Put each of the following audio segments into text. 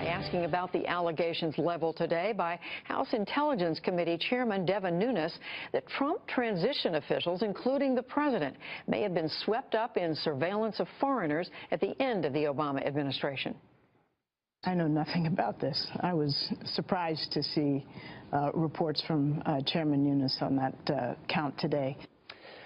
by asking about the allegations leveled today by House Intelligence Committee Chairman Devin Nunes that Trump transition officials, including the president, may have been swept up in surveillance of foreigners at the end of the Obama administration. I know nothing about this. I was surprised to see reports from Chairman Nunes on that count today.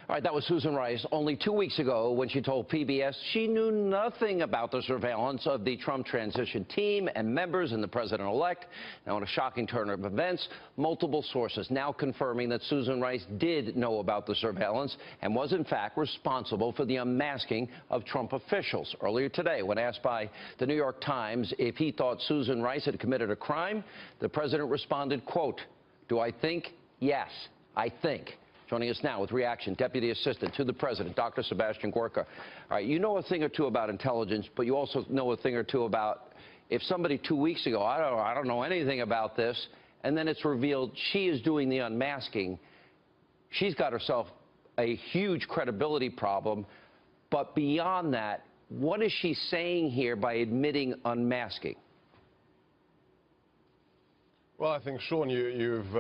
All right, that was Susan Rice only 2 weeks ago when she told PBS she knew nothing about the surveillance of the Trump transition team and members and the president-elect. Now, in a shocking turn of events, multiple sources now confirming that Susan Rice did know about the surveillance and was, in fact, responsible for the unmasking of Trump officials. Earlier today, when asked by the New York Times if he thought Susan Rice had committed a crime, the president responded, quote, "Do I think? Yes, I think." Joining us now with reaction, Deputy Assistant to the President, Dr. Sebastian Gorka. All right, you know a thing or two about intelligence, but you also know a thing or two about if somebody 2 weeks ago, I don't know anything about this, and then it's revealed she is doing the unmasking, she's got herself a huge credibility problem. But beyond that, what is she saying here by admitting unmasking? Well, I think, Sean, you've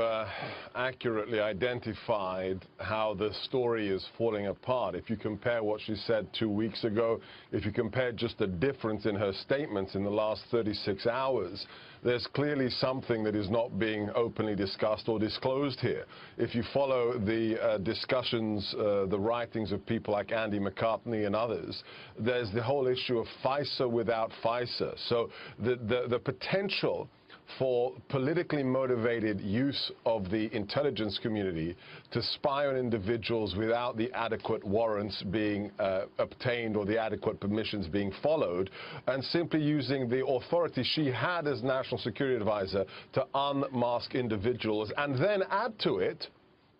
accurately identified how the story is falling apart. If you compare what she said 2 weeks ago, if you compare just the difference in her statements in the last 36 hours, there's clearly something that is not being openly discussed or disclosed here. If you follow the discussions, the writings of people like Andy McCartney and others, there's the whole issue of FISA without FISA. So the potential for politically motivated use of the intelligence community to spy on individuals without the adequate warrants being obtained or the adequate permissions being followed, and simply using the authority she had as National Security Advisor to unmask individuals, and then add to it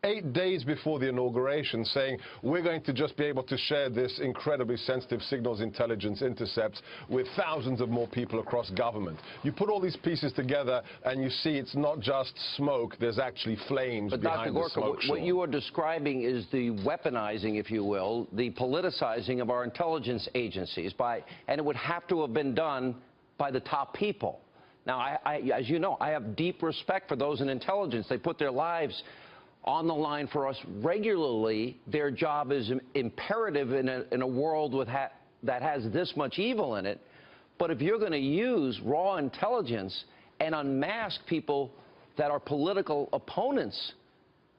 8 days before the inauguration, saying we're going to just be able to share this incredibly sensitive signals intelligence intercepts with thousands of more people across government. You put all these pieces together and you see it's not just smoke, there's actually flames behind the smoke. But Dr. Gorka, what you are describing is the weaponizing, if you will, the politicizing of our intelligence agencies, and it would have to have been done by the top people. Now, as you know, I have deep respect for those in intelligence. They put their lives on the line for us regularly. Their job is imperative in a world that has this much evil in it. But if you're going to use raw intelligence and unmask people that are political opponents,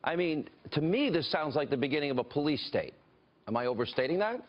I mean, to me, this sounds like the beginning of a police state. Am I overstating that?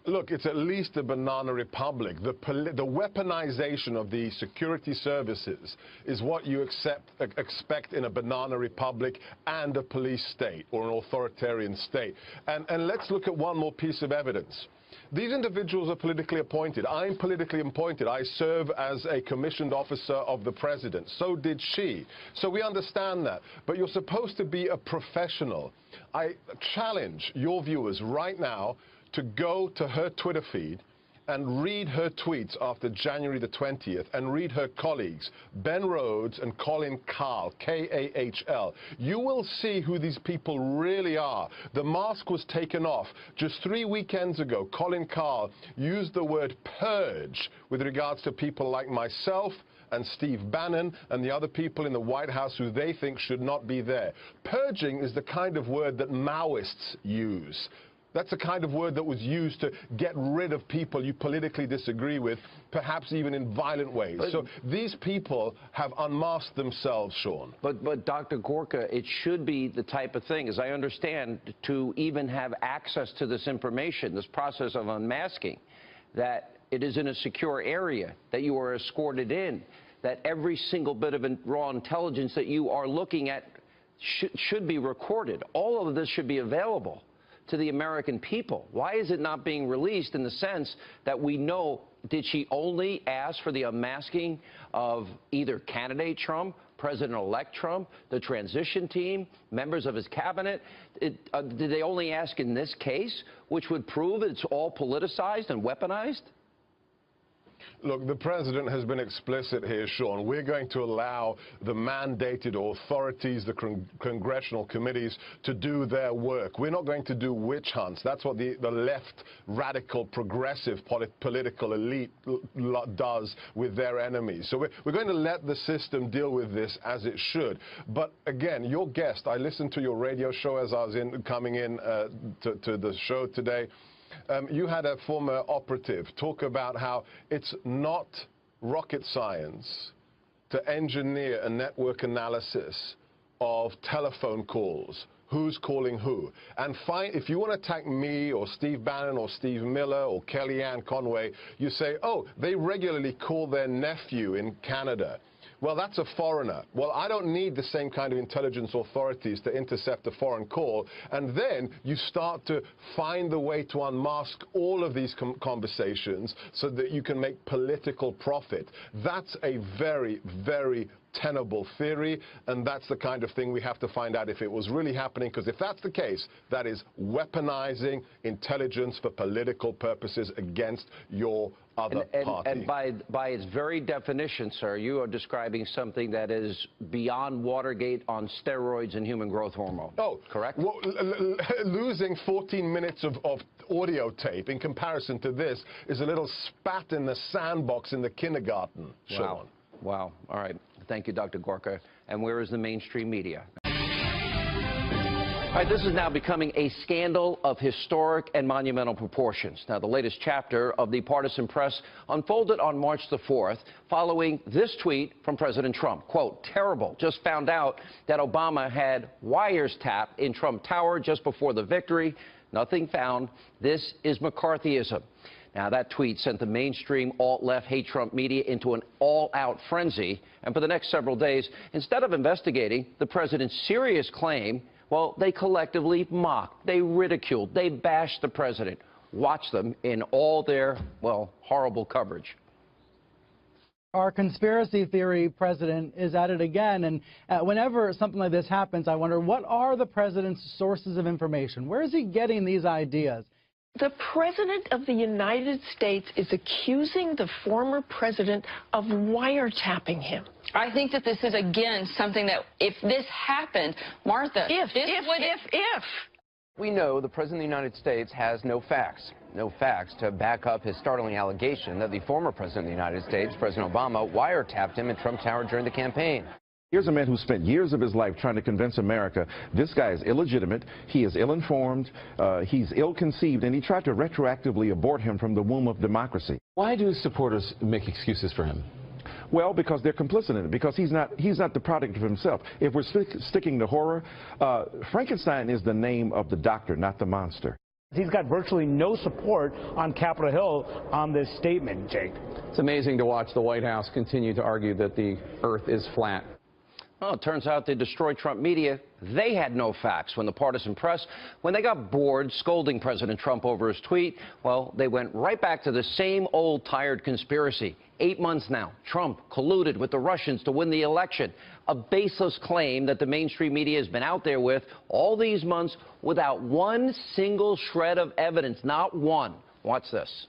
Look, it's at least a banana republic. The weaponization of the security services is what you expect in a banana republic and a police state or an authoritarian state. And let's look at one more piece of evidence. These individuals are politically appointed. I'm politically appointed. I serve as a commissioned officer of the president. So did she. So we understand that. But you're supposed to be a professional. I challenge your viewers right now to go to her Twitter feed and read her tweets after January the 20th and read her colleagues, Ben Rhodes and Colin Kahl, K-A-H-L. You will see who these people really are. The mask was taken off. Just 3 weekends ago, Colin Kahl used the word purge with regards to people like myself and Steve Bannon and the other people in the White House who they think should not be there. Purging is the kind of word that Maoists use. That's the kind of word that was used to get rid of people you politically disagree with, perhaps even in violent ways. So these people have unmasked themselves, Sean. But Dr. Gorka, it should be the type of thing, as I understand, to even have access to this information, this process of unmasking, that it is in a secure area, that you are escorted in, that every single bit of raw intelligence that you are looking at should be recorded. All of this should be available to the American people. Why is it not being released in the sense that we know, did she only ask for the unmasking of either candidate Trump, President-elect Trump, the transition team, members of his cabinet? Did they only ask in this case, which would prove it's all politicized and weaponized? Look, the president has been explicit here, Sean. We're going to allow the mandated authorities, the congressional committees, to do their work. We're not going to do witch hunts. That's what the left, radical, progressive political elite does with their enemies. So we're going to let the system deal with this as it should. But again, your guest, I listened to your radio show as I was coming in to the show today. You had a former operative talk about how it's not rocket science to engineer a network analysis of telephone calls, who's calling who. And if you want to attack me or Steve Bannon or Steve Miller or Kellyanne Conway, you say, oh, they regularly call their nephew in Canada. Well, that's a foreigner. Well, I don't need the same kind of intelligence authorities to intercept a foreign call. And then you start to find the way to unmask all of these conversations so that you can make political profit. That's a very, very tenable theory, and that's the kind of thing we have to find out if it was really happening, because if that's the case, that is weaponizing intelligence for political purposes against your other party. And by its very definition, sir, you are describing something that is beyond Watergate on steroids and human growth hormone. Oh, correct? Well, losing 14 minutes of audio tape in comparison to this is a little spat in the sandbox in the kindergarten, Sean. Wow. Wow. All right. Thank you, Dr. Gorka. And where is the mainstream media? All right, this is now becoming a scandal of historic and monumental proportions. Now, the latest chapter of the partisan press unfolded on March the 4th following this tweet from President Trump. Quote, terrible. Just found out that Obama had wires tapped in Trump Tower just before the victory. Nothing found. This is McCarthyism. Now, that tweet sent the mainstream alt-left hate Trump media into an all-out frenzy. And for the next several days, instead of investigating the president's serious claim, well, they collectively mocked, they ridiculed, they bashed the president. Watch them in all their, well, horrible coverage. Our conspiracy theory president is at it again, and whenever something like this happens, I wonder, what are the president's sources of information? Where is he getting these ideas? The President of the United States is accusing the former president of wiretapping him. I think that this is, again, something that if this happened, Martha, if. We know the President of the United States has no facts to back up his startling allegation that the former President of the United States, President Obama, wiretapped him in Trump Tower during the campaign. Here's a man who spent years of his life trying to convince America this guy is illegitimate, he is ill-informed, he's ill-conceived, and he tried to retroactively abort him from the womb of democracy. Why do supporters make excuses for him? Well, because they're complicit in it, because he's not the product of himself. If we're sticking to horror, Frankenstein is the name of the doctor, not the monster. He's got virtually no support on Capitol Hill on this statement, Jake. It's amazing to watch the White House continue to argue that the earth is flat. Well, it turns out the destroyed Trump media, they had no facts. When the partisan press, when they got bored scolding President Trump over his tweet, well, they went right back to the same old tired conspiracy. 8 months now, Trump colluded with the Russians to win the election. A baseless claim that the mainstream media has been out there with all these months without one single shred of evidence, not one. Watch this.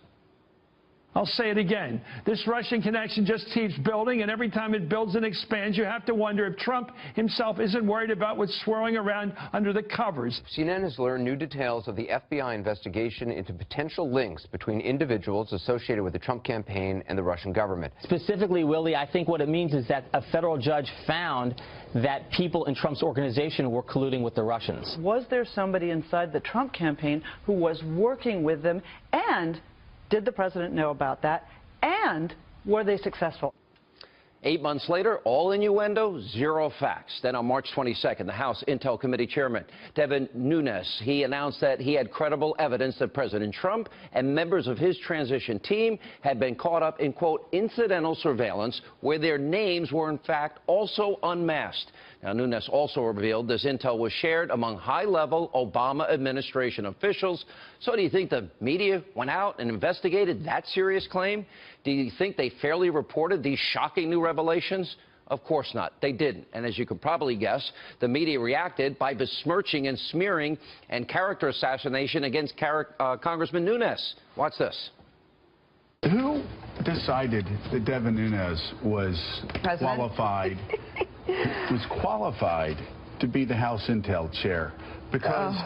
I'll say it again. This Russian connection just keeps building, and every time it builds and expands, you have to wonder if Trump himself isn't worried about what's swirling around under the covers. CNN has learned new details of the FBI investigation into potential links between individuals associated with the Trump campaign and the Russian government. Specifically, Willie, I think what it means is that a federal judge found that people in Trump's organization were colluding with the Russians. Was there somebody inside the Trump campaign who was working with them, and did the president know about that, and were they successful? 8 months later, all innuendo, zero facts. Then on March 22nd, the House Intel Committee Chairman, Devin Nunes, he announced that he had credible evidence that President Trump and members of his transition team had been caught up in, quote, incidental surveillance where their names were, in fact, also unmasked. Now, Nunes also revealed this intel was shared among high-level Obama administration officials. So do you think the media went out and investigated that serious claim? Do you think they fairly reported these shocking new revelations? Of course not. They didn't. And as you could probably guess, the media reacted by besmirching and smearing and character assassination against Congressman Nunes. Watch this. Who decided that Devin Nunes was qualified to be the House Intel chair? Because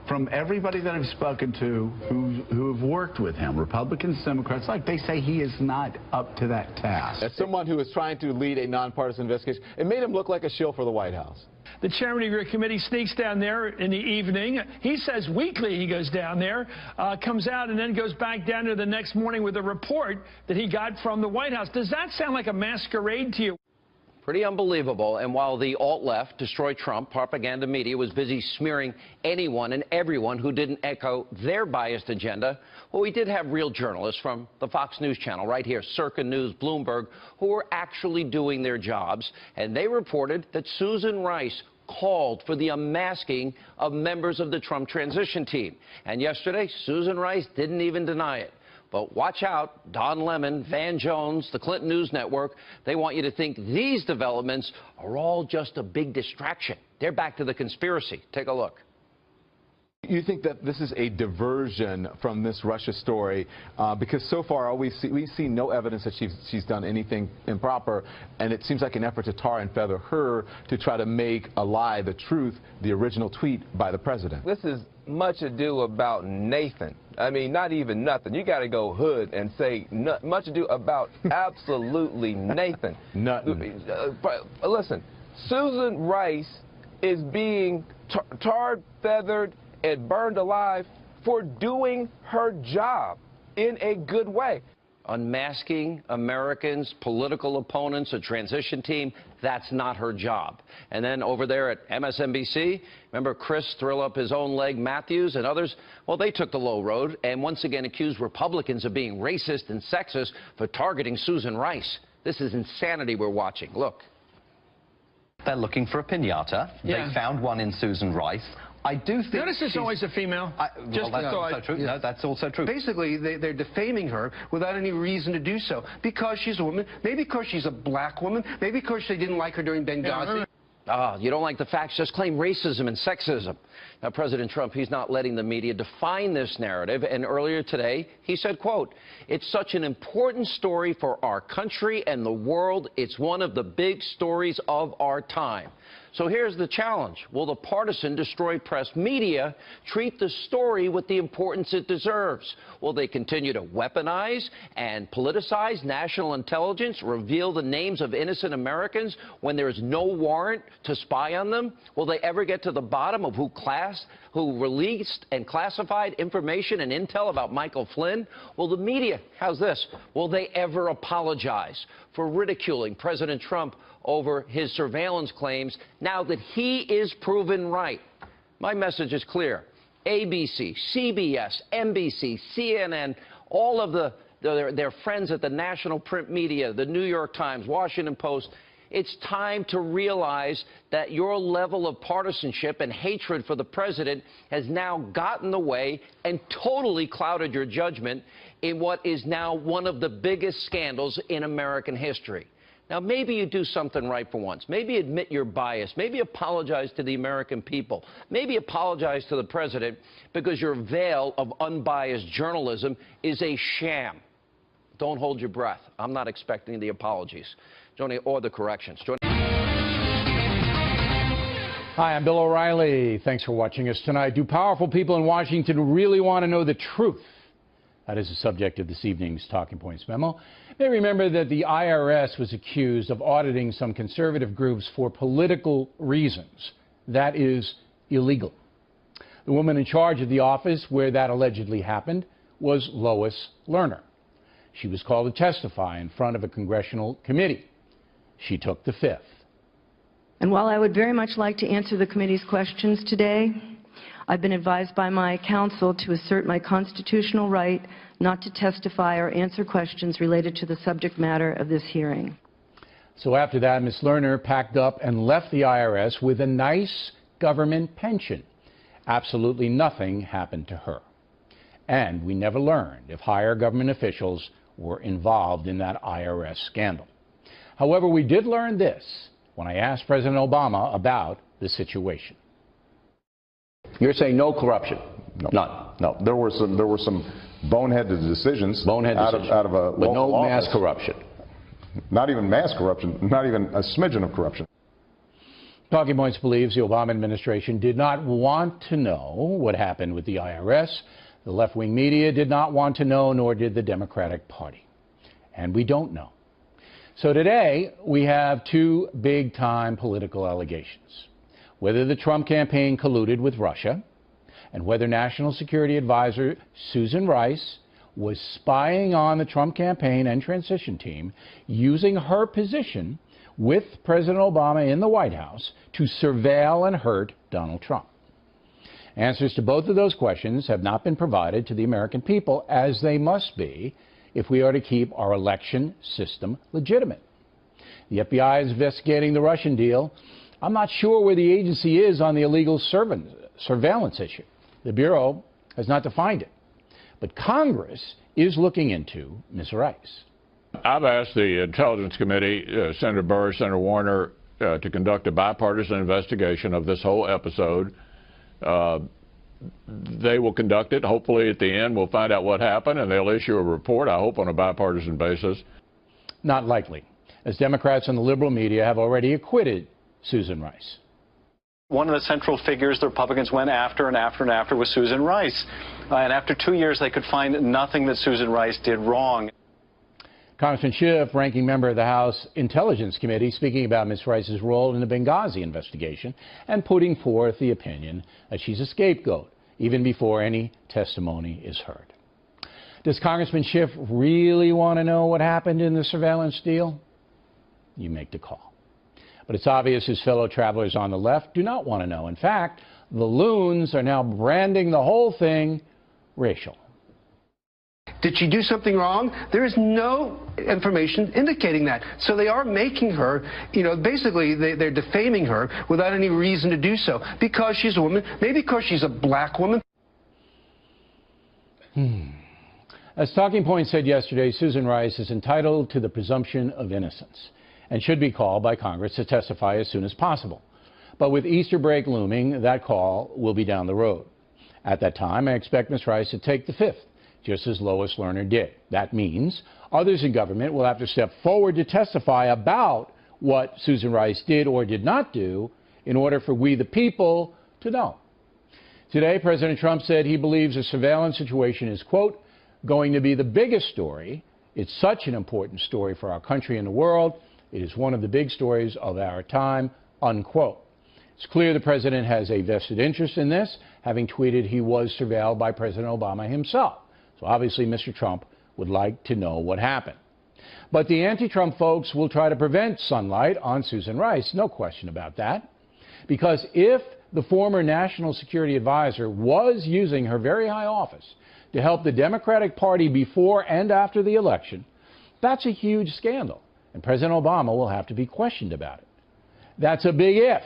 from everybody that I've spoken to who have worked with him, Republicans, Democrats, like, they say he is not up to that task. As someone who is trying to lead a nonpartisan investigation, it made him look like a shill for the White House. The chairman of your committee sneaks down there in the evening. He says weekly he goes down there, comes out, and then goes back down there the next morning with a report that he got from the White House. Does that sound like a masquerade to you? Pretty unbelievable. And while the alt-left, destroy Trump, propaganda media was busy smearing anyone and everyone who didn't echo their biased agenda, well, we did have real journalists from the Fox News channel right here, Circa News, Bloomberg, who were actually doing their jobs. And they reported that Susan Rice called for the unmasking of members of the Trump transition team. And yesterday, Susan Rice didn't even deny it. But watch out, Don Lemon, Van Jones, the Clinton News Network, they want you to think these developments are all just a big distraction. They're back to the conspiracy. Take a look. You think that this is a diversion from this Russia story because so far we see no evidence that she's done anything improper, and it seems like an effort to tar and feather her to try to make a lie the truth, the original tweet by the president. This is much ado about Nathan. I mean, not even nothing. You got to go hood and say much ado about absolutely Nathan. Nothing. Listen, Susan Rice is being tarred, feathered, and burned alive for doing her job in a good way. Unmasking Americans, political opponents, a transition team, that's not her job. And then over there at MSNBC, remember Chris thrill up his own leg, Matthews and others? Well, they took the low road and once again accused Republicans of being racist and sexist for targeting Susan Rice. This is insanity we're watching. Look. They're looking for a piñata. Yeah. They found one in Susan Rice. I do think notice it's always a female. Well, that's also true. No, that's also true. Basically, they're defaming her without any reason to do so. Because she's a woman, maybe because she's a black woman, maybe because they didn't like her during Benghazi. You don't like the facts, just claim racism and sexism. Now, President Trump, he's not letting the media define this narrative. And earlier today, he said, quote, "It's such an important story for our country and the world. It's one of the big stories of our time." So here's the challenge. Will the partisan, destroy press media treat the story with the importance it deserves? Will they continue to weaponize and politicize national intelligence, reveal the names of innocent Americans when there is no warrant to spy on them? Will they ever get to the bottom of who released and classified information and intel about Michael Flynn? Will the media, how's this, will they ever apologize for ridiculing President Trump over his surveillance claims now that he is proven right? My message is clear. ABC, CBS, NBC, CNN, all of their friends at the national print media, the New York Times, Washington Post, it's time to realize that your level of partisanship and hatred for the president has now gotten in the way and totally clouded your judgment in what is now one of the biggest scandals in American history. Now, maybe you do something right for once. Maybe admit your bias. Maybe apologize to the American people. Maybe apologize to the president because your veil of unbiased journalism is a sham. Don't hold your breath. I'm not expecting the apologies or the corrections. Hi, I'm Bill O'Reilly. Thanks for watching us tonight. Do powerful people in Washington really want to know the truth? That is the subject of this evening's Talking Points memo. You may remember that the IRS was accused of auditing some conservative groups for political reasons. That is illegal. The woman in charge of the office where that allegedly happened was Lois Lerner. She was called to testify in front of a congressional committee. She took the fifth. And while I would very much like to answer the committee's questions today, I've been advised by my counsel to assert my constitutional right not to testify or answer questions related to the subject matter of this hearing. So after that, Ms. Lerner packed up and left the IRS with a nice government pension. Absolutely nothing happened to her. And we never learned if higher government officials were involved in that IRS scandal. However, we did learn this when I asked President Obama about the situation. You're saying no corruption? No. None. No. There were some boneheaded decisions. Out of a but no mass office. Corruption. Not even mass corruption. Not even a smidgen of corruption. Talking Points believes the Obama administration did not want to know what happened with the IRS. The left-wing media did not want to know, nor did the Democratic Party. And we don't know. So today, we have two big-time political allegations. Whether the Trump campaign colluded with Russia, and whether National Security Advisor Susan Rice was spying on the Trump campaign and transition team, using her position with President Obama in the White House to surveil and hurt Donald Trump. Answers to both of those questions have not been provided to the American people, as they must be if we are to keep our election system legitimate. The FBI is investigating the Russian deal. I'm not sure where the agency is on the illegal surveillance issue. The Bureau has not defined it. But Congress is looking into Ms. Rice. I've asked the Intelligence Committee, Senator Burr, Senator Warner, to conduct a bipartisan investigation of this whole episode. They will conduct it. Hopefully, at the end, we'll find out what happened, and they'll issue a report, I hope, on a bipartisan basis. Not likely, as Democrats and the liberal media have already acquitted Susan Rice. One of the central figures the Republicans went after and after and after was Susan Rice. And after 2 years, they could find nothing that Susan Rice did wrong. Congressman Schiff, ranking member of the House Intelligence Committee, speaking about Ms. Rice's role in the Benghazi investigation and putting forth the opinion that she's a scapegoat, even before any testimony is heard. Does Congressman Schiff really want to know what happened in the surveillance deal? You make the call. But it's obvious his fellow travelers on the left do not want to know. In fact, the loons are now branding the whole thing racial. Did she do something wrong? There is no information indicating that. So they are making her, basically they're defaming her without any reason to do so. Because she's a woman, maybe because she's a black woman. As Talking Points said yesterday, Susan Rice is entitled to the presumption of innocence and should be called by Congress to testify as soon as possible. But with Easter break looming, that call will be down the road. At that time, I expect Ms. Rice to take the fifth, just as Lois Lerner did. That means others in government will have to step forward to testify about what Susan Rice did or did not do in order for we the people to know. Today, President Trump said he believes the surveillance situation is, quote, going to be the biggest story. It's such an important story for our country and the world. It is one of the big stories of our time, unquote. It's clear the president has a vested interest in this, having tweeted he was surveilled by President Obama himself. So obviously Mr. Trump would like to know what happened. But the anti-Trump folks will try to prevent sunlight on Susan Rice, no question about that. Because if the former National Security Advisor was using her very high office to help the Democratic Party before and after the election, that's a huge scandal. And President Obama will have to be questioned about it. That's a big if.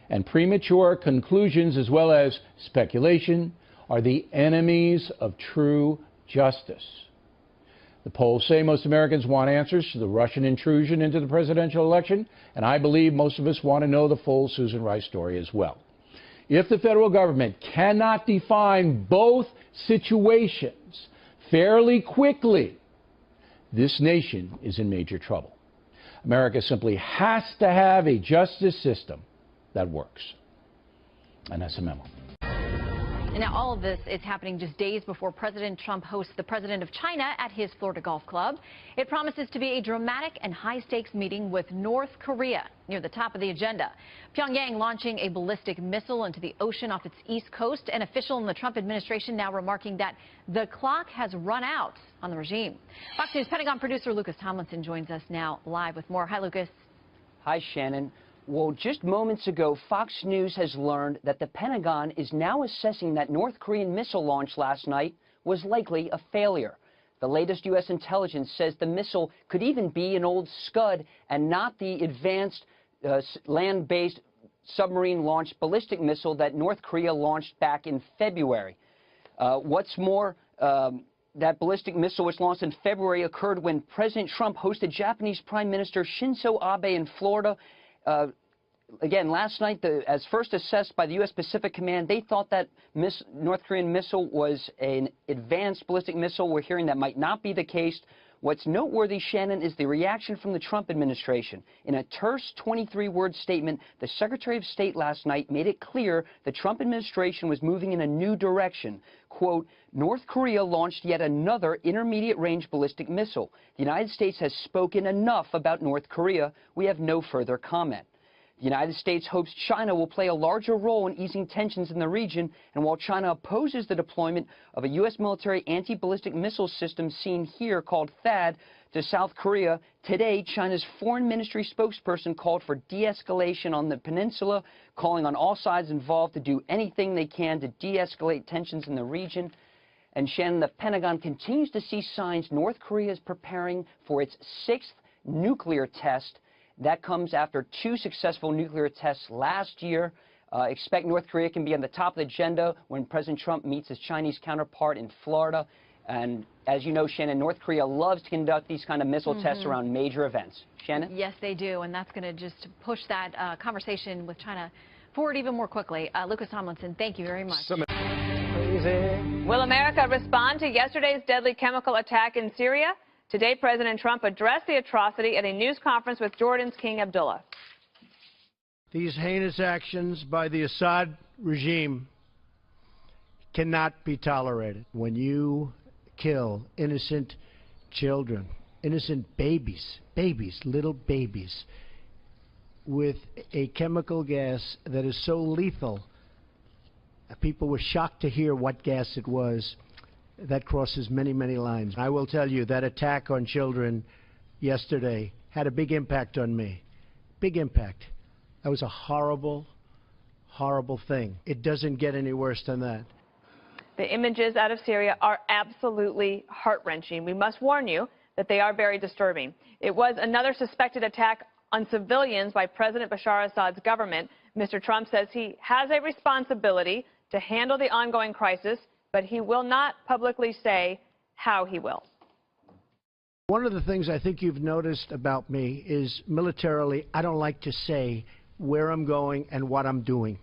And premature conclusions as well as speculation are the enemies of true justice. The polls say most Americans want answers to the Russian intrusion into the presidential election, and I believe most of us want to know the full Susan Rice story as well. If the federal government cannot define both situations fairly quickly, this nation is in major trouble. America simply has to have a justice system that works. And that's a memo. And now all of this is happening just days before President Trump hosts the president of China at his Florida golf club. It promises to be a dramatic and high-stakes meeting with North Korea near the top of the agenda. Pyongyang launching a ballistic missile into the ocean off its east coast. An official in the Trump administration now remarking that the clock has run out on the regime. Fox News Pentagon producer Lucas Tomlinson joins us now live with more. Hi, Lucas. Hi, Shannon. Well, just moments ago, Fox News has learned that the Pentagon is now assessing that North Korean missile launch last night was likely a failure. The latest U.S. intelligence says the missile could even be an old Scud and not the advanced land-based submarine-launched ballistic missile that North Korea launched back in February. What's more, that ballistic missile, which launched in February, occurred when President Trump hosted Japanese Prime Minister Shinzo Abe in Florida again, last night, as first assessed by the U.S. Pacific Command, they thought that North Korean missile was an advanced ballistic missile. We're hearing that might not be the case. What's noteworthy, Shannon, is the reaction from the Trump administration. In a terse 23-word statement, the Secretary of State last night made it clear the Trump administration was moving in a new direction. Quote, North Korea launched yet another intermediate-range ballistic missile. The United States has spoken enough about North Korea. We have no further comment. The United States hopes China will play a larger role in easing tensions in the region, and while China opposes the deployment of a U.S. military anti-ballistic missile system seen here called THAAD to South Korea, today China's foreign ministry spokesperson called for de-escalation on the peninsula, calling on all sides involved to do anything they can to de-escalate tensions in the region. And Shannon, the Pentagon continues to see signs North Korea is preparing for its 6th nuclear test. That comes after 2 successful nuclear tests last year. Expect North Korea can be on the top of the agenda when President Trump meets his Chinese counterpart in Florida. And as you know, Shannon, North Korea loves to conduct these kind of missile tests around major events. Shannon? Yes, they do, and that's going to just push that conversation with China forward even more quickly. Lucas Tomlinson, thank you very much. Will America respond to yesterday's deadly chemical attack in Syria? Today, President Trump addressed the atrocity at a news conference with Jordan's King Abdullah. These heinous actions by the Assad regime cannot be tolerated. When you kill innocent children, innocent babies, little babies, with a chemical gas that is so lethal, people were shocked to hear what gas it was. That crosses many, many lines. I will tell you that attack on children yesterday had a big impact on me. Big impact. That was a horrible, horrible thing. It doesn't get any worse than that. The images out of Syria are absolutely heart-wrenching. We must warn you that they are very disturbing. It was another suspected attack on civilians by President Bashar Assad's government. Mr. Trump says he has a responsibility to handle the ongoing crisis, but he will not publicly say how he will. One of the things I think you've noticed about me is militarily, I don't like to say where I'm going and what I'm doing.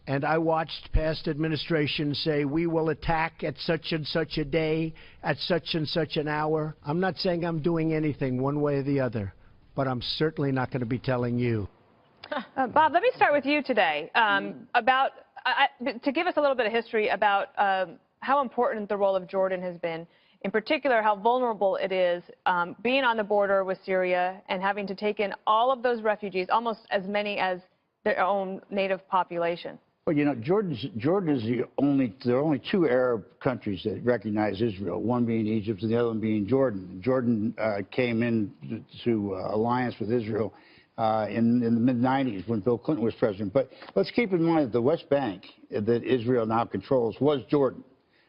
And I watched past administrations say, we will attack at such and such a day, at such and such an hour. I'm not saying I'm doing anything one way or the other, but I'm certainly not going to be telling you. Bob, let me start with you today to give us a little bit of history about how important the role of Jordan has been, in particular how vulnerable it is being on the border with Syria and having to take in all of those refugees, almost as many as their own native population. Well, you know, Jordan is there are only 2 Arab countries that recognize Israel, one being Egypt and the other one being Jordan. Jordan came into alliance with Israel in the mid-90s when Bill Clinton was president. But let's keep in mind that the West Bank that Israel now controls was Jordan.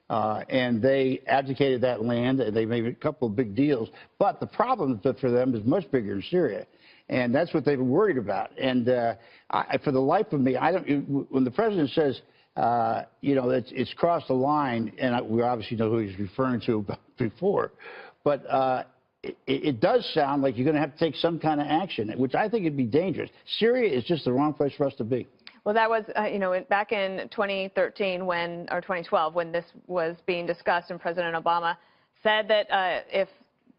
And they advocated that land. They made a couple of big deals. But the problem for them is much bigger in Syria. And that's what they were worried about. And for the life of me, when the president says, you know, it's crossed the line, and we obviously know who he's referring to before, but it does sound like you're going to have to take some kind of action, which I think would be dangerous. Syria is just the wrong place for us to be. Well, that was, you know, back in 2013 or 2012 when this was being discussed, and President Obama said that if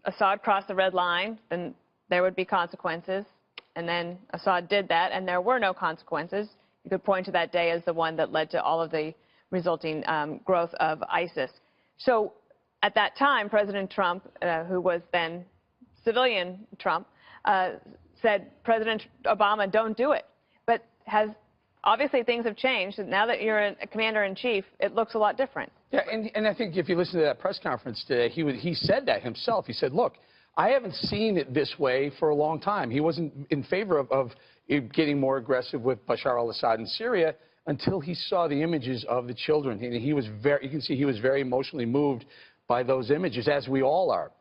Assad crossed the red line, then there would be consequences. And then Assad did that, and there were no consequences. You could point to that day as the one that led to all of the resulting growth of ISIS. So at that time, President Trump, who was then civilian Trump, said, President Obama, don't do it. But obviously things have changed. Now that you're a commander-in-chief, it looks a lot different. Yeah, and I think if you listen to that press conference today, he said that himself. He said, look, I haven't seen it this way for a long time. He wasn't in favor of getting more aggressive with Bashar al-Assad in Syria until he saw the images of the children. And he was you can see he was very emotionally moved by those images, as we all are.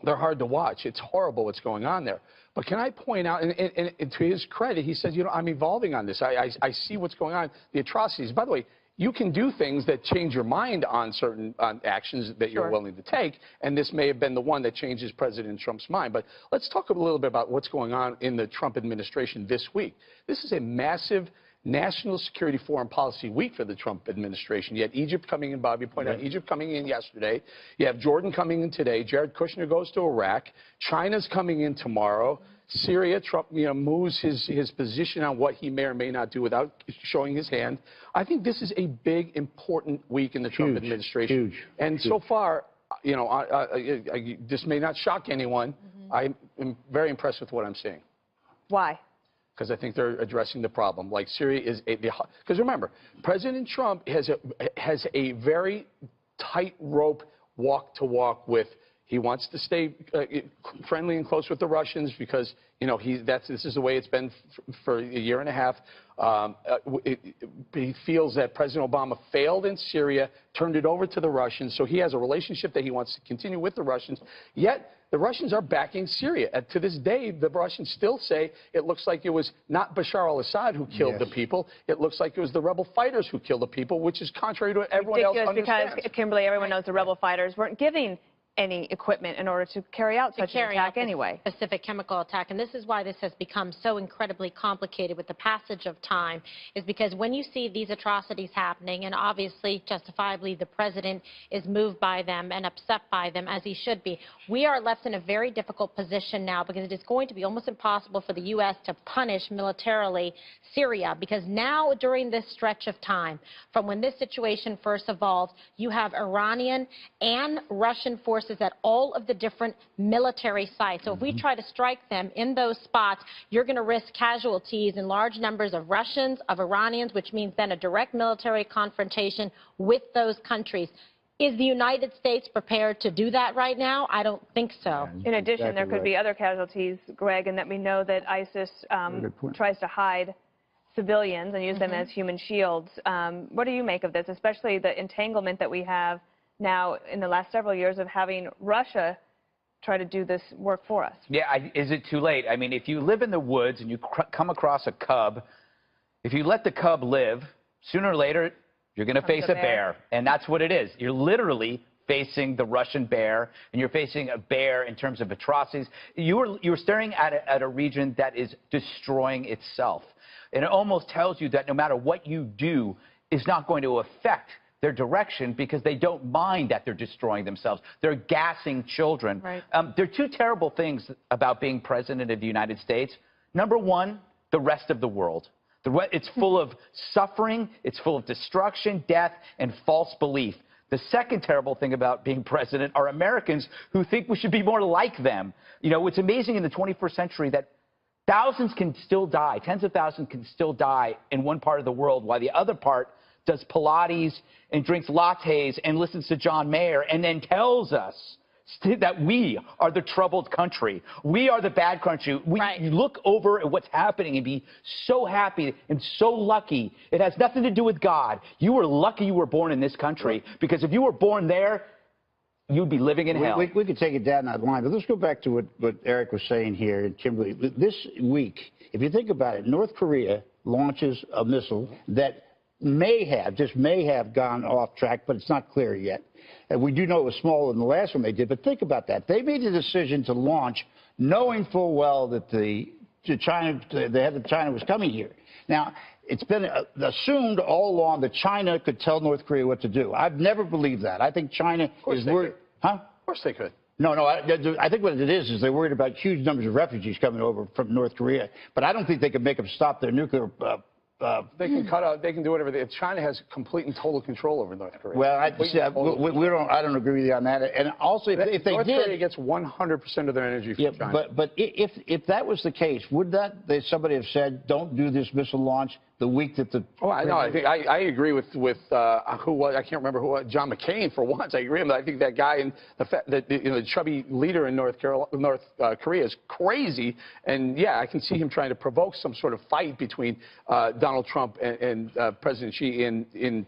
They're hard to watch. It's horrible what's going on there. But can I point out, and to his credit, he said, you know, I'm evolving on this. I see what's going on, the atrocities. By the way, you can do things that change your mind on certain actions that you're willing to take, and this may have been the one that changes President Trump's mind. But let's talk a little bit about what's going on in the Trump administration this week. This is a massive national security foreign policy week for the Trump administration. You had Egypt coming in, Bob, you pointed out Egypt coming in yesterday. You have Jordan coming in today. Jared Kushner goes to Iraq. China's coming in tomorrow. Syria, Trump, moves his position on what he may or may not do without showing his hand. I think this is a big, important week in the Trump administration. And so far, this may not shock anyone. I am very impressed with what I'm seeing. Why? Because I think they're addressing the problem. Like Syria is because remember, President Trump has a very tight rope walk to walk with. He wants to stay friendly and close with the Russians because this is the way it's been for a year and a half. He feels that President Obama failed in Syria, turned it over to the Russians, so he has a relationship that he wants to continue with the Russians. Yet the Russians are backing Syria. To this day, the Russians still say it looks like it was not Bashar al-Assad who killed the people. It looks like it was the rebel fighters who killed the people, which is contrary to what everyone else understands. Because, Kimberly, everyone knows the rebel fighters weren't giving any equipment in order to carry out such an attack anyway. Specific chemical attack, and this is why this has become so incredibly complicated with the passage of time, is because when you see these atrocities happening, and obviously, justifiably, the president is moved by them and upset by them, as he should be, we are left in a very difficult position now because it is going to be almost impossible for the U.S. to punish militarily Syria, because now, during this stretch of time, from when this situation first evolved, you have Iranian and Russian forces at all of the different military sites. So if we try to strike them in those spots, you're going to risk casualties in large numbers of Russians, of Iranians, which means then a direct military confrontation with those countries. Is the United States prepared to do that right now? I don't think so. In addition, there could be other casualties, Greg, in that we know that ISIS tries to hide civilians and use them as human shields. What do you make of this, especially the entanglement that we have now in the last several years of having Russia try to do this work for us? Yeah, is it too late? I mean, if you live in the woods and you come across a cub, if you let the cub live, sooner or later, you're going to face a bear. And that's what it is. You're literally facing the Russian bear, and you're facing a bear in terms of atrocities. You're staring at a region that is destroying itself. And it almost tells you that no matter what you do, it's not going to affect their direction because they don't mind that they're destroying themselves. They're gassing children. Right. There are two terrible things about being president of the United States. Number one, the rest of the world. It's full of suffering, it's full of destruction, death, and false belief. The second terrible thing about being president are Americans who think we should be more like them. It's amazing in the 21st century that thousands can still die, tens of thousands can still die in one part of the world, while the other part does Pilates and drinks lattes and listens to John Mayer and then tells us that we are the troubled country. We are the bad country. You look over at what's happening and be so happy and so lucky. It has nothing to do with God. You were lucky you were born in this country, because if you were born there, you'd be living in hell. We could take it down that line, but let's go back to what Eric was saying here, and Kimberly. This week, if you think about it, North Korea launches a missile that just may have gone off track, but it's not clear yet. And we do know it was smaller than the last one they did, but think about that. They made the decision to launch knowing full well that the head of China was coming here. Now, it's been assumed all along that China could tell North Korea what to do. I've never believed that. I think China is worried. Huh? Of course they could. No, I think what it is they're worried about huge numbers of refugees coming over from North Korea. But I don't think they can make them stop their nuclear they can cut out. They can do whatever. China has complete and total control over North Korea. Well, I don't agree with you on that. And also, if they North did, Korea gets 100% of their energy from China. But if that was the case, would somebody have said, don't do this missile launch the week that the? Oh, I know. I think I agree with who was, I can't remember who was, John McCain for once. I agree with him. I think that guy and the chubby leader in North Korea is crazy. And yeah, I can see him trying to provoke some sort of fight between Donald Trump and President Xi in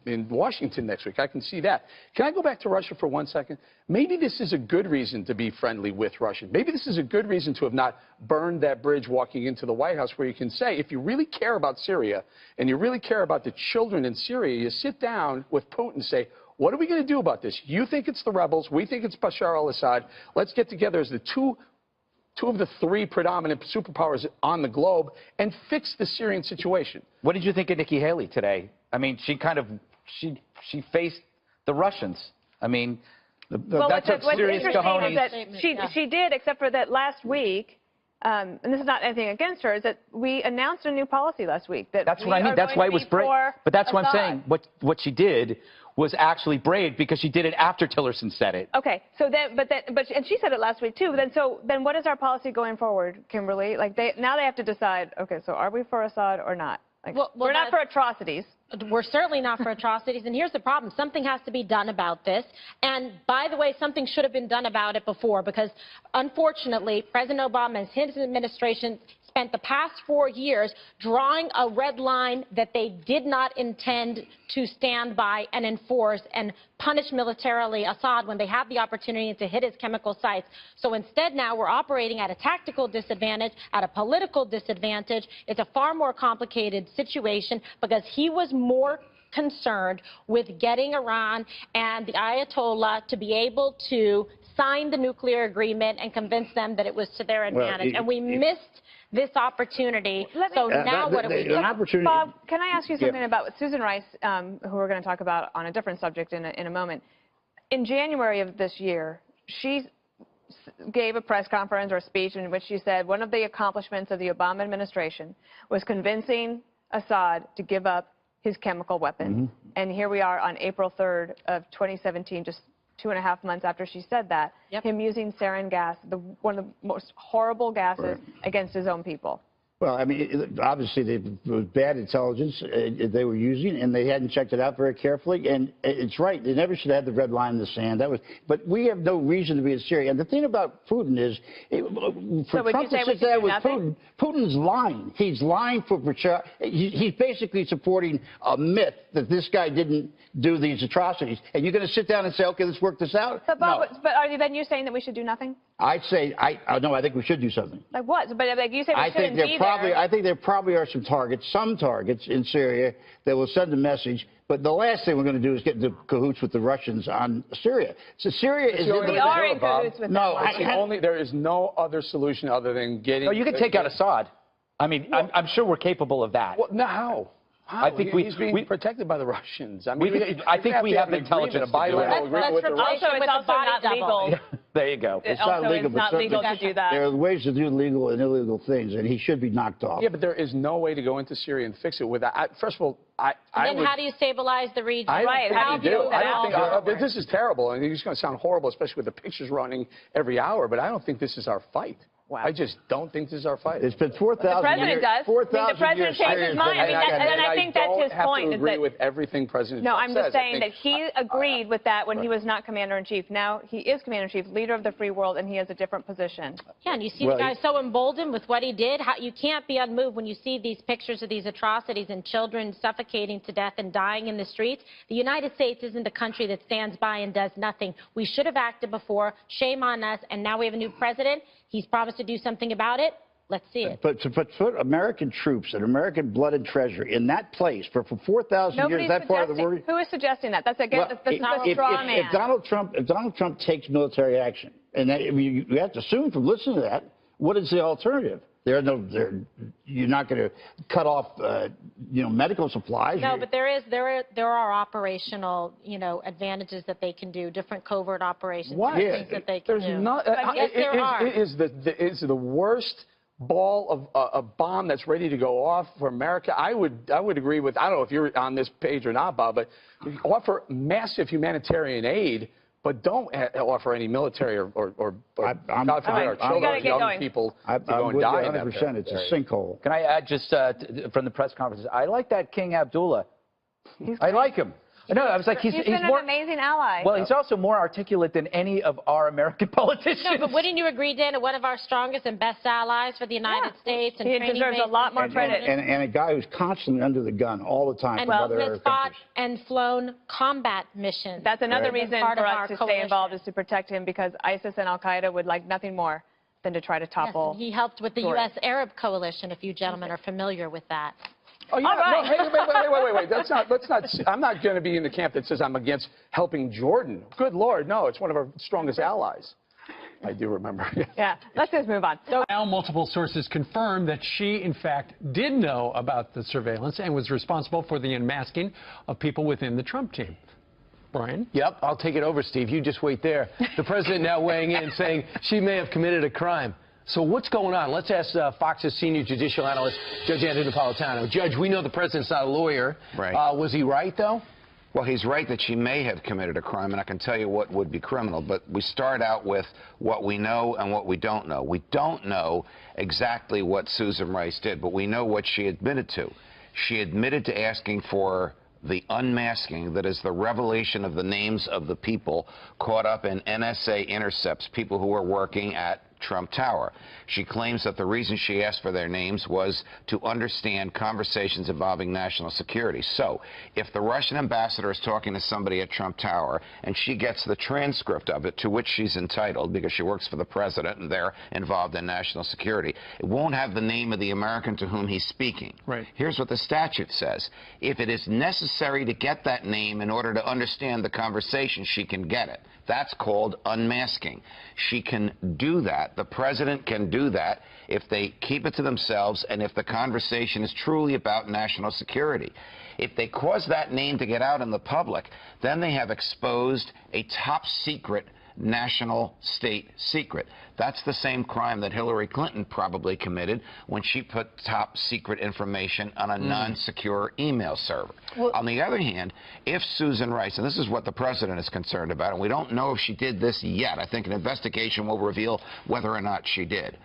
in Washington next week. I can see that. Can I go back to Russia for 1 second? Maybe this is a good reason to be friendly with Russia. Maybe this is a good reason to have not burned that bridge walking into the White House, where you can say, if you really care about Syria and you really care about the children in Syria, you sit down with Putin and say, what are we going to do about this? You think it's the rebels. We think it's Bashar al-Assad. Let's get together as the two of the three predominant superpowers on the globe and fix the Syrian situation. What did you think of Nikki Haley today? I mean, she kind of, she faced the Russians. I mean, that's a serious cojones. That she did, except for that last week, and this is not anything against her, is that we announced a new policy last week. That's what I mean. That's why it was brave. But that's what I'm saying. What she did was actually brave, because she did it after Tillerson said it. Okay, so then, and she said it last week too. Then what is our policy going forward, Kimberly? Like now they have to decide. Okay, so are we for Assad or not? Like, we're not for atrocities. We're certainly not for atrocities. And here's the problem. Something has to be done about this. And by the way, something should have been done about it before, because unfortunately, President Obama and his administration spent the past 4 years drawing a red line that they did not intend to stand by and enforce and punish militarily Assad when they had the opportunity to hit his chemical sites. So instead now we're operating at a tactical disadvantage, at a political disadvantage. It's a far more complicated situation, because he was more concerned with getting Iran and the Ayatollah to be able to sign the nuclear agreement and convince them that it was to their advantage. And we missed this opportunity. So now what do we do? Bob, can I ask you something about Susan Rice, who we're going to talk about on a different subject in a moment. In January of this year, she gave a press conference or a speech in which she said one of the accomplishments of the Obama administration was convincing Assad to give up his chemical weapons. And here we are on April 3rd of 2017, just 2.5 months after she said that, him using sarin gas, one of the most horrible gases against his own people. Well, I mean, obviously, it was bad intelligence they were using, and they hadn't checked it out very carefully. And it's right; they never should have had the red line in the sand. But we have no reason to be in Syria. And the thing about Putin is, for Trump to sit there with Putin, Putin's lying. He's lying for Bashar. He's basically supporting a myth that this guy didn't do these atrocities. And you're going to sit down and say, okay, let's work this out? But Bob, but are you saying that we should do nothing? I'd say, no, I think we should do something. Like what? But like you said, we shouldn't be there. I think there probably are some targets in Syria that will send a message. But the last thing we're going to do is get into cahoots with the Russians on Syria. So Syria is we are in cahoots with them. There is no other solution other than getting. No, you can take out Assad. I mean, I'm sure we're capable of that. Well, no, how? I think he's being protected by the Russians. I mean, I think we have intelligence. A bilateral agreement with the Russians. Also, it's also not legal. There you go. It's not legal, it's not legal to do that. There are ways to do legal and illegal things, and he should be knocked off. Yeah, but there is no way to go into Syria and fix it without. First of all, then how do you stabilize the region? How do you do? This is terrible. I mean, it's going to sound horrible, especially with the pictures running every hour. But I don't think this is our fight. Wow. I just don't think this is our fight. It's been 4,000 years. The president does. 4,000 the president changed his mind. And I think that's his point. I don't agree with everything President Trump says. No, I'm just saying that he agreed with that when he was not commander-in-chief. Now he is commander-in-chief, leader of the free world, and he has a different position. Yeah, and you see the guy so emboldened with what he did. You can't be unmoved when you see these pictures of these atrocities and children suffocating to death and dying in the streets. The United States isn't a country that stands by and does nothing. We should have acted before. Shame on us. And now we have a new president. He's promised to do something about it. Let's see it. But to put American troops and American blood and treasure in that place for 4,000 years, that part of the world. Who is suggesting that? That's again, that's not a straw man. If Donald Trump takes military action, and you have to assume from listening to that, what is the alternative? You're not going to cut off, medical supplies. No, but there are operational, advantages that they can do, different covert operations, things that they can do. Yes, there are. It is the worst ball of a bomb that's ready to go off for America. I would agree with. I don't know if you're on this page or not, Bob, but offer massive humanitarian aid. But don't offer any military or God forbid, our children, young people to go and die in that 100%. It's a sinkhole. Can I add just from the press conferences? I like that King Abdullah. I like him. No, I was like, he's been more, an amazing ally. Well, he's also more articulate than any of our American politicians. No, but wouldn't you agree, Dana, one of our strongest and best allies for the United States? And he deserves a lot more credit. And a guy who's constantly under the gun all the time and from other has Arab fought countries. and flown combat missions. That's another reason part for of us our to coalition. stay involved, is to protect him, because ISIS and Al-Qaeda would like nothing more than to try to topple. Yes, he helped with the Jordan. U.S. Arab coalition, if you gentlemen are familiar with that. Oh, yeah. All right. No, hey, wait. Let's not. I'm not going to be in the camp that says I'm against helping Jordan. Good Lord, no. It's one of our strongest allies. I do remember. Yeah, let's just move on. So now multiple sources confirm that she, in fact, did know about the surveillance and was responsible for the unmasking of people within the Trump team. Brian? Yep, I'll take it over, Steve. You just wait there. The president now weighing in, saying she may have committed a crime. So what's going on? Let's ask Fox's senior judicial analyst, Judge Andrew Napolitano. Judge, we know the president's not a lawyer. Right. Was he right, though? Well, he's right that she may have committed a crime, and I can tell you what would be criminal. But we start out with what we know and what we don't know. We don't know exactly what Susan Rice did, but we know what she admitted to. She admitted to asking for the unmasking, that is the revelation of the names of the people caught up in NSA intercepts, people who were working at Trump Tower. She claims that the reason she asked for their names was to understand conversations involving national security. So, if the Russian ambassador is talking to somebody at Trump Tower and she gets the transcript of it, to which she's entitled because she works for the president and they're involved in national security, it won't have the name of the American to whom he's speaking. Right. Here's what the statute says. If it is necessary to get that name in order to understand the conversation, she can get it. That's called unmasking. She can do that. The president can do that if they keep it to themselves and if the conversation is truly about national security. If they cause that name to get out in the public, then they have exposed a top secret national state secret. That's the same crime that Hillary Clinton probably committed when she put top secret information on a non-secure email server. Well, on the other hand, if Susan Rice, and this is what the president is concerned about, and we don't know if she did this yet. I think an investigation will reveal whether or not she did.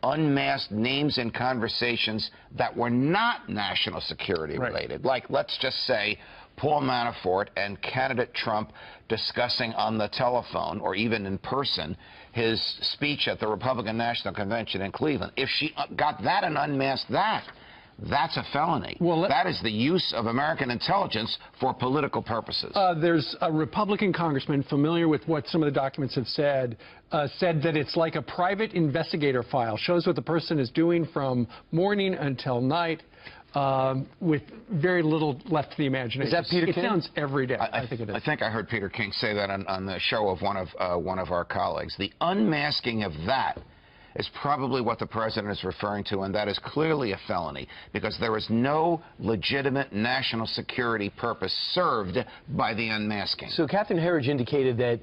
Unmasked names and conversations that were not national security related. Like, let's just say, Paul Manafort and candidate Trump discussing on the telephone or even in person his speech at the Republican National Convention in Cleveland. If she got that and unmasked that, that's a felony. Well, that is the use of American intelligence for political purposes. There's a Republican congressman familiar with what some of the documents have said that it's like a private investigator file. Shows what the person is doing from morning until night. With very little left to the imagination. Is that Peter King? It sounds every day. I think it is. I think I heard Peter King say that on the show of one of our colleagues. The unmasking of that is probably what the president is referring to, and that is clearly a felony because there is no legitimate national security purpose served by the unmasking. So Catherine Herridge indicated that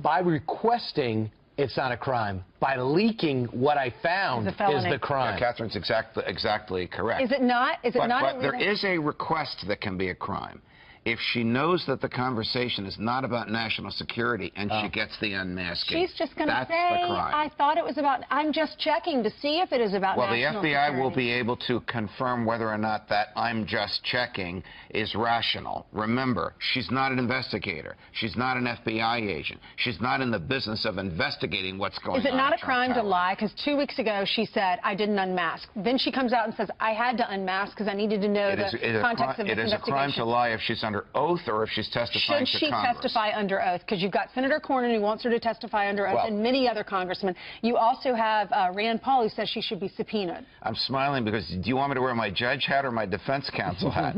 by requesting, it's not a crime. By leaking what I found is the crime. Yeah, Catherine's exactly correct. Is it not? Is it not? But there is a request that can be a crime. If she knows that the conversation is not about national security and she gets the unmasking, she's just going to say, the crime. I thought it was about, I'm just checking to see if it is about national security. Well, the FBI will be able to confirm whether or not that I'm just checking is rational. Remember, she's not an investigator. She's not an FBI agent. She's not in the business of investigating what's going on. Is it not a crime to lie? Because 2 weeks ago she said, I didn't unmask. Then she comes out and says, I had to unmask because I needed to know the context of this investigation. It is a crime to lie if she's under oath or if she's testifying to Congress. Should she testify under oath? Because you've got Senator Cornyn who wants her to testify under oath and many other congressmen. You also have Rand Paul who says she should be subpoenaed. I'm smiling because do you want me to wear my judge hat or my defense counsel hat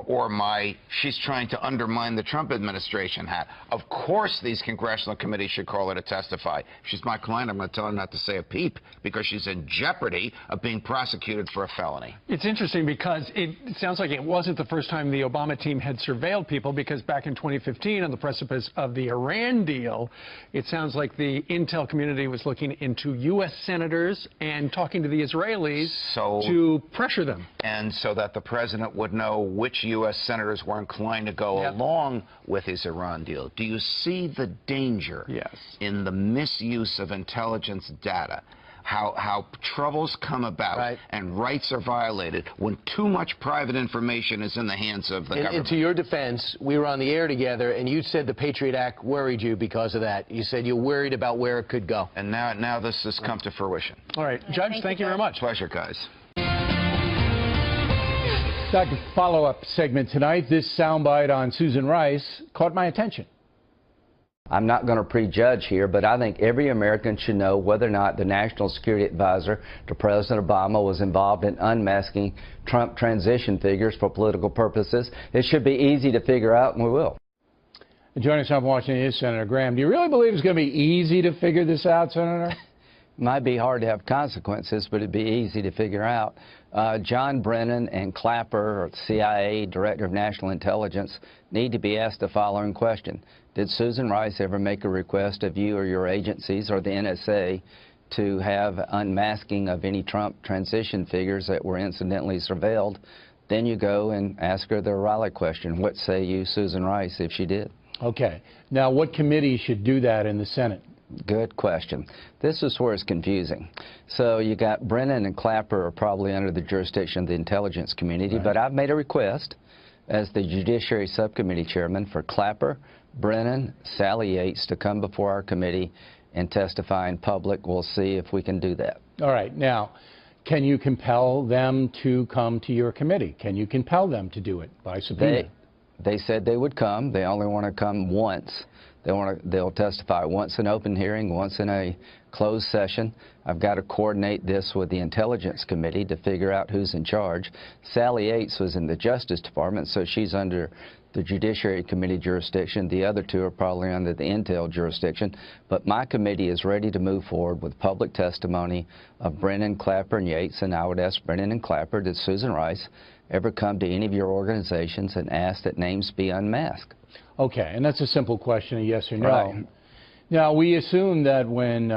or my she's trying to undermine the Trump administration hat? Of course these congressional committees should call her to testify. If she's my client, I'm going to tell her not to say a peep because she's in jeopardy of being prosecuted for a felony. It's interesting because it sounds like it wasn't the first time the Obama team had surveilled people, because back in 2015, on the precipice of the Iran deal, it sounds like the intel community was looking into U.S. senators and talking to the Israelis to pressure them. And so that the president would know which U.S. senators were inclined to go along with his Iran deal. Do you see the danger in the misuse of intelligence data? how troubles come about and rights are violated when too much private information is in the hands of the government. And to your defense, we were on the air together, and you said the Patriot Act worried you because of that. You said you're worried about where it could go. And now this has come to fruition. All right, Judge, thank you very much. Pleasure, guys. Dr. Follow-up segment tonight. This soundbite on Susan Rice caught my attention. I'm not going to prejudge here, but I think every American should know whether or not the National Security Advisor to President Obama was involved in unmasking Trump transition figures for political purposes. It should be easy to figure out, and we will. And joining us on Washington is Senator Graham. Do you really believe it's going to be easy to figure this out, Senator? Might be hard to have consequences, but it'd be easy to figure out. John Brennan and Clapper, or CIA Director of National Intelligence, need to be asked the following question. Did Susan Rice ever make a request of you or your agencies or the NSA to have unmasking of any Trump transition figures that were incidentally surveilled? Then you go and ask her the O'Reilly question. What say you, Susan Rice, if she did? Okay. Now, what committee should do that in the Senate? Good question. This is where it's confusing. So you got Brennan and Clapper are probably under the jurisdiction of the intelligence community, but I've made a request as the Judiciary Subcommittee Chairman for Clapper, Brennan, Sally Yates to come before our committee and testify in public. We'll see if we can do that. All right. Now, can you compel them to come to your committee? Can you compel them to do it by subpoena? They said they would come. They only want to come once. They'll testify once in open hearing, once in a closed session. I've got to coordinate this with the Intelligence Committee to figure out who's in charge. Sally Yates was in the Justice Department, so she's under the Judiciary Committee jurisdiction. The other two are probably under the Intel jurisdiction. But my committee is ready to move forward with public testimony of Brennan, Clapper, and Yates. And I would ask Brennan and Clapper, did Susan Rice ever come to any of your organizations and ask that names be unmasked? Okay, and that's a simple question, a yes or no. Right. Now, we assume that when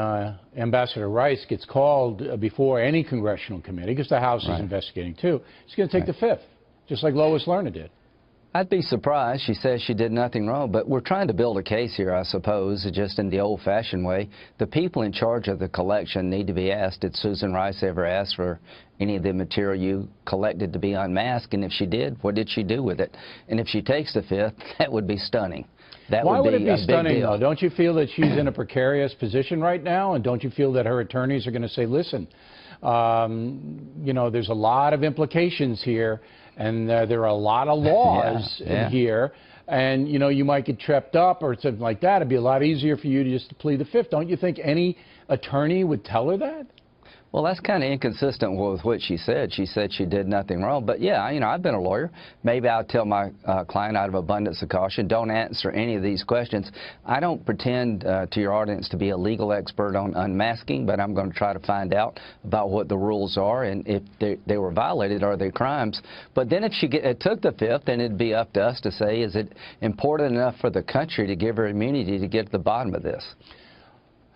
Ambassador Rice gets called before any congressional committee, because the House is investigating too, she's going to take the fifth, just like Lois Lerner did. I'd be surprised. She says she did nothing wrong, but we're trying to build a case here, I suppose, just in the old-fashioned way. The people in charge of the collection need to be asked, did Susan Rice ever ask for any of the material you collected to be unmasked? And if she did, what did she do with it? And if she takes the fifth, that would be stunning. Why would it be stunning, though? Don't you feel that she's in a precarious position right now? And don't you feel that her attorneys are going to say, listen, you know, there's a lot of implications here, and there are a lot of laws in here, and, you know, you might get tripped up or something like that. It'd be a lot easier for you to just plead the fifth. Don't you think any attorney would tell her that? Well, that's kind of inconsistent with what she said. She said she did nothing wrong. But, yeah, you know, I've been a lawyer. Maybe I'll tell my client out of abundance of caution, don't answer any of these questions. I don't pretend to your audience to be a legal expert on unmasking, but I'm going to try to find out about what the rules are and if they were violated, are they crimes. But then if she took the fifth, then it'd be up to us to say, is it important enough for the country to give her immunity to get to the bottom of this?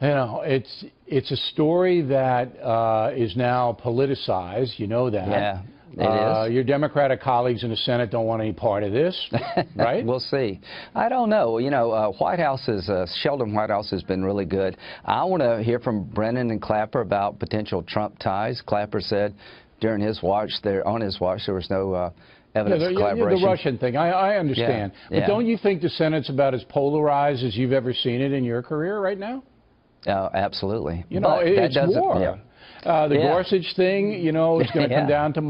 You know, it's a story that is now politicized. You know that. Yeah, it is. Your Democratic colleagues in the Senate don't want any part of this, right? We'll see. I don't know. You know, Sheldon Whitehouse has been really good. I want to hear from Brennan and Clapper about potential Trump ties. Clapper said during his watch, on his watch, there was no evidence of collaboration. The Russian thing, I understand. But don't you think the Senate's about as polarized as you've ever seen it in your career right now? Absolutely. You know, it's war. The Gorsuch thing, you know, it's going to come down to,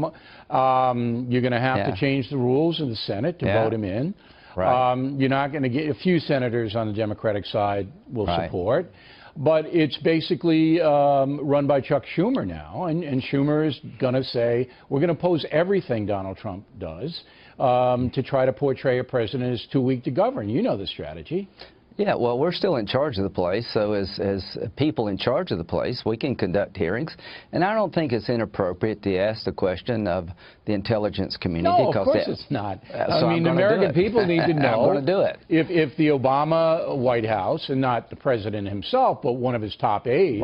you're going to have to change the rules in the Senate to vote him in. Right. You're not going to get, a few senators on the Democratic side will support. But it's basically run by Chuck Schumer now, and Schumer is going to say, we're going to oppose everything Donald Trump does to try to portray a president as too weak to govern. You know the strategy. Yeah, well, we're still in charge of the place, so as people in charge of the place, we can conduct hearings. And I don't think it's inappropriate to ask the question of the intelligence community. No, of course it's not. I mean, the American people need to know I'm going to do it. If the Obama White House, and not the president himself, but one of his top aides,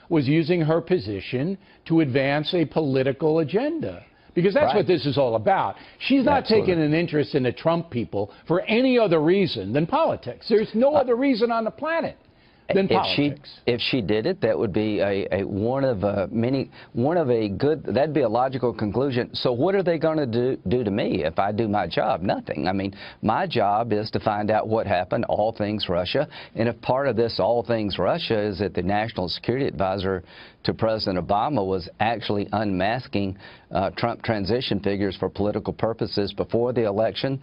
was using her position to advance a political agenda. Because that's what this is all about. She's not taking an interest in the Trump people for any other reason than politics. There's no other reason on the planet. than politics. If she did it, that would be that'd be a logical conclusion. So what are they going to do to me if I do my job? Nothing. I mean, my job is to find out what happened, all things Russia. And if part of this all things Russia is that the National Security Advisor to President Obama was actually unmasking Trump transition figures for political purposes before the election,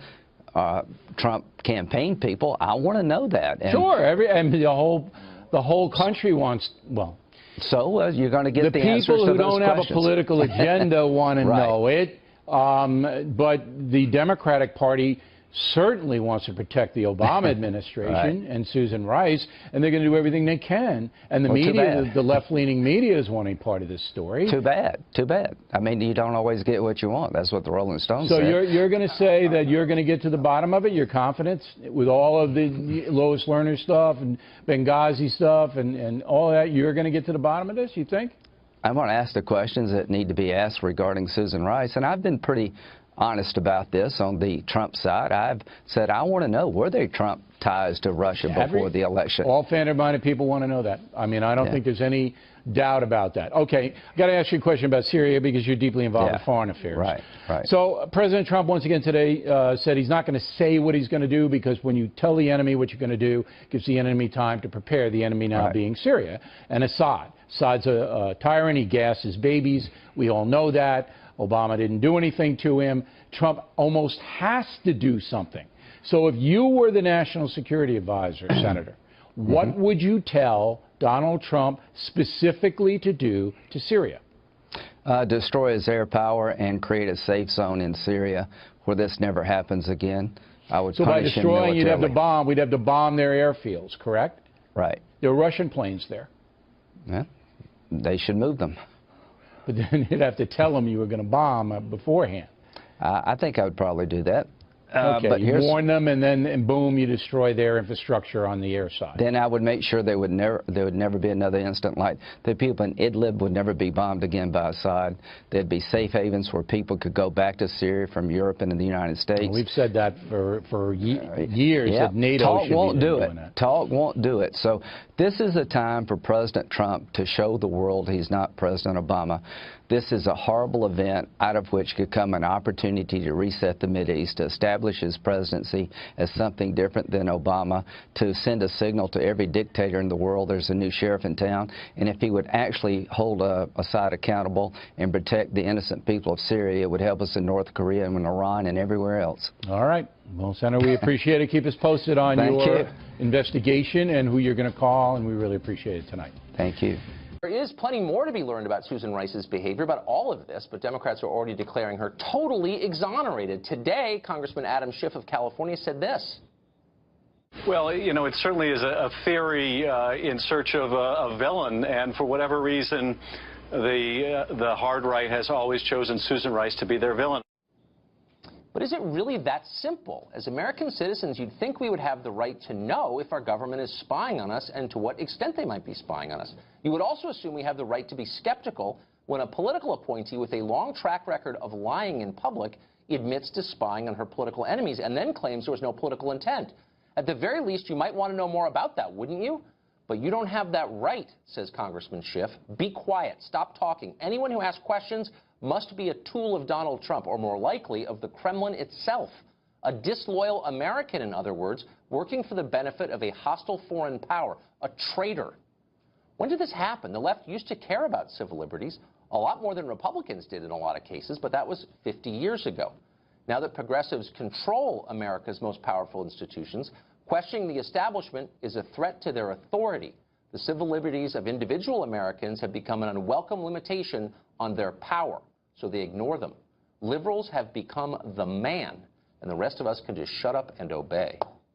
Trump campaign people, I want to know that. And sure, and the whole country wants, well. So you're going to get the answers to those people who don't questions. have a political agenda want to know it, but the Democratic Party certainly wants to protect the Obama administration and Susan Rice, and they're going to do everything they can. And the media, the left-leaning media, is wanting part of this story. Too bad. Too bad. I mean, you don't always get what you want. That's what the Rolling Stones said. So you're going to say that you're going to get to the bottom of it? You're confident with all of the Lois Lerner stuff and Benghazi stuff and all that? You're going to get to the bottom of this, you think? I'm going to ask the questions that need to be asked regarding Susan Rice, and I've been pretty honest about this on the Trump side. I've said I want to know, were there Trump ties to Russia before the election? All fair-minded people want to know that. I mean, I don't think there's any doubt about that. Okay, I've got to ask you a question about Syria because you're deeply involved in foreign affairs. Right. So President Trump once again today said he's not going to say what he's going to do because when you tell the enemy what you're going to do, it gives the enemy time to prepare, the enemy now being Syria and Assad. Assad's a tyrant. He gasses babies. We all know that. Obama didn't do anything to him. Trump almost has to do something. So if you were the National Security Advisor, Senator, what would you tell Donald Trump specifically to do to Syria? Destroy his air power and create a safe zone in Syria where this never happens again. I would so by punish him destroying, militarily. you'd have to bomb. We'd have to bomb their airfields, correct? Right. There are Russian planes there. Yeah. They should move them. But then you'd have to tell them you were going to bomb beforehand. I think I would probably do that. Okay, but you warn them, and then boom, you destroy their infrastructure on the air side. Then I would make sure there would never be another incident like the people in Idlib would never be bombed again by Assad. There'd be safe havens where people could go back to Syria from Europe and the United States. Well, we've said that for years. That NATO Talk should won't be do doing it. That. Talk won't do it. So this is a time for President Trump to show the world he's not President Obama. This is a horrible event out of which could come an opportunity to reset the Mideast, to establish his presidency as something different than Obama, to send a signal to every dictator in the world there's a new sheriff in town. And if he would actually hold Assad accountable and protect the innocent people of Syria, it would help us in North Korea and in Iran and everywhere else. All right. Well, Senator, we appreciate it. Keep us posted on your investigation and who you're going to call, and we really appreciate it tonight. Thank you. There is plenty more to be learned about Susan Rice's behavior, about all of this, but Democrats are already declaring her totally exonerated. Today, Congressman Adam Schiff of California said this. Well, you know, it certainly is a theory in search of a villain, and for whatever reason, the hard right has always chosen Susan Rice to be their villain. But is it really that simple? As American citizens, you'd think we would have the right to know if our government is spying on us and to what extent they might be spying on us. You would also assume we have the right to be skeptical when a political appointee with a long track record of lying in public admits to spying on her political enemies and then claims there was no political intent. At the very least, you might want to know more about that, wouldn't you? But you don't have that right, says Congressman Schiff. Be quiet. Stop talking. Anyone who asks questions must be a tool of Donald Trump, or more likely, of the Kremlin itself. A disloyal American, in other words, working for the benefit of a hostile foreign power, a traitor. When did this happen? The left used to care about civil liberties, a lot more than Republicans did in a lot of cases, but that was 50 years ago. Now that progressives control America's most powerful institutions, questioning the establishment is a threat to their authority. The civil liberties of individual Americans have become an unwelcome limitation on their power, so they ignore them. Liberals have become the man, and the rest of us can just shut up and obey.